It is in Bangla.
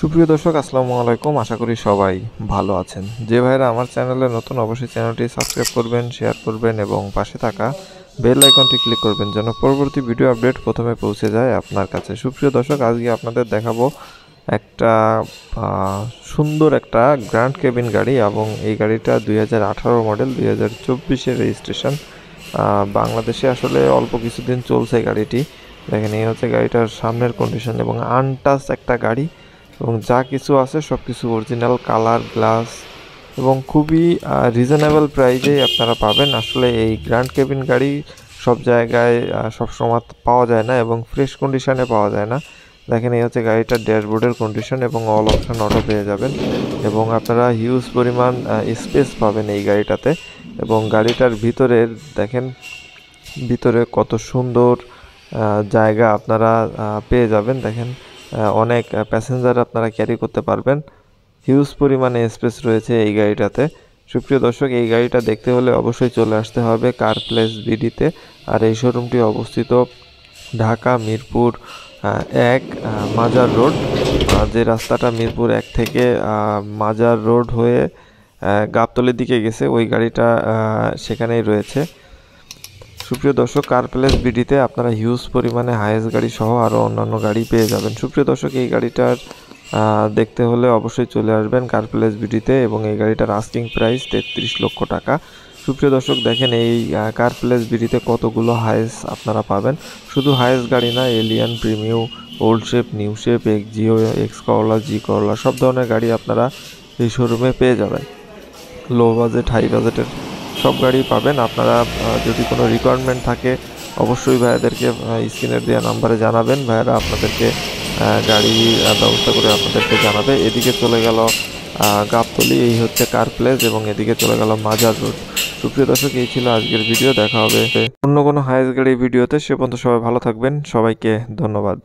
সুপ্রিয় দর্শক আসসালামু আলাইকুম। আশা করি সবাই ভালো আছেন। যে ভাইরা আমার চ্যানেলে নতুন অবশ্যই চ্যানেলটি সাবস্ক্রাইব করবেন, শেয়ার করবেন এবং পাশে থাকা বেল আইকনটি ক্লিক করবেন যেন পরবর্তী ভিডিও আপডেট প্রথমে পৌঁছে যায় আপনার কাছে। সুপ্রিয় দর্শক, আজকে আপনাদের দেখাবো একটা সুন্দর একটা গ্র্যান্ড কেবিন গাড়ি এবং এই গাড়িটা 2018 মডেল, 2024-এর রেজিস্ট্রেশন। বাংলাদেশে আসলে অল্প কিছুদিন চলছে গাড়িটি। দেখেন, এই হচ্ছে গাড়িটার সামনের কন্ডিশন এবং আনটাচ একটা গাড়ি এবং যা কিছু আছে সব কিছু অরিজিনাল, কালার, গ্লাস এবং খুবই রিজনেবল প্রাইজেই আপনারা পাবেন। আসলে এই গ্র্যান্ড কেবিন গাড়ি সব জায়গায় সবসময় পাওয়া যায় না এবং ফ্রেশ কন্ডিশনে পাওয়া যায় না। দেখেন, এই হচ্ছে গাড়িটার ড্যাশবোর্ডের কন্ডিশন এবং অল অপশন অটো পেয়ে যাবেন এবং আপনারা হিউজ পরিমাণ স্পেস পাবেন এই গাড়িটাতে। এবং গাড়িটার ভিতরের দেখেন, ভিতরে কত সুন্দর জায়গা আপনারা পেয়ে যাবেন। দেখেন, অনেক প্যাসেঞ্জার আপনারা ক্যারি করতে পারবেন। হিউজ পরিমাণে স্পেস রয়েছে এই গাড়িটাতে। সুপ্রিয় দর্শক, এই গাড়িটা দেখতে হলে অবশ্যই চলে আসতে হবে কার প্লেস বিডিতে। আর এই শোরুমটি অবস্থিত ঢাকা মিরপুর 1 মাজার রোড। যে রাস্তাটা মিরপুর 1 থেকে মাজার রোড হয়ে গাবতলীর দিকে গেছে, ওই গাড়িটা সেখানেই রয়েছে। সুপ্রিয় দর্শক, কার প্লেস বিডিতে আপনারা হিউজ পরিমাণে হাইয়েস্ট গাড়ি সহ আরও অন্যান্য গাড়ি পেয়ে যাবেন। সুপ্রিয় দর্শক, এই গাড়িটার দেখতে হলে অবশ্যই চলে আসবেন কার প্লেস বিডিতে এবং এই গাড়িটার আস্কিং প্রাইস 33 লক্ষ টাকা। সুপ্রিয় দর্শক, দেখেন এই কার প্লেস বিডিতে কতগুলো হাইয়েস্ট আপনারা পাবেন। শুধু হাইয়েস্ট গাড়ি না, Allion, Premio, old shape, new shape, Axio, X Corolla, G করলা সব ধরনের গাড়ি আপনারা এই শোরুমে পেয়ে যাবেন। লো বাজেট, হাই বাজেটের সব গাড়ি পাবেন। আপনারা যদি কোনো রিকোয়ারমেন্ট থাকে অবশ্যই ভাইয়াদেরকে স্ক্রিনের দেওয়া নাম্বারে জানাবেন। ভাইয়ারা আপনাদেরকে গাড়ি ব্যবস্থা করে আপনাদেরকে জানাবে। এদিকে চলে গেল গাবতলী, এই হচ্ছে কার প্লেস এবং এদিকে চলে গেল মাজার রোড। সুপ্রিয় দর্শক, এই ছিল আজকের ভিডিও। দেখা হবে অন্য কোনো হাইয়েস্ট গাড়ি ভিডিওতে। সে পর্যন্ত সবাই ভালো থাকবেন। সবাইকে ধন্যবাদ।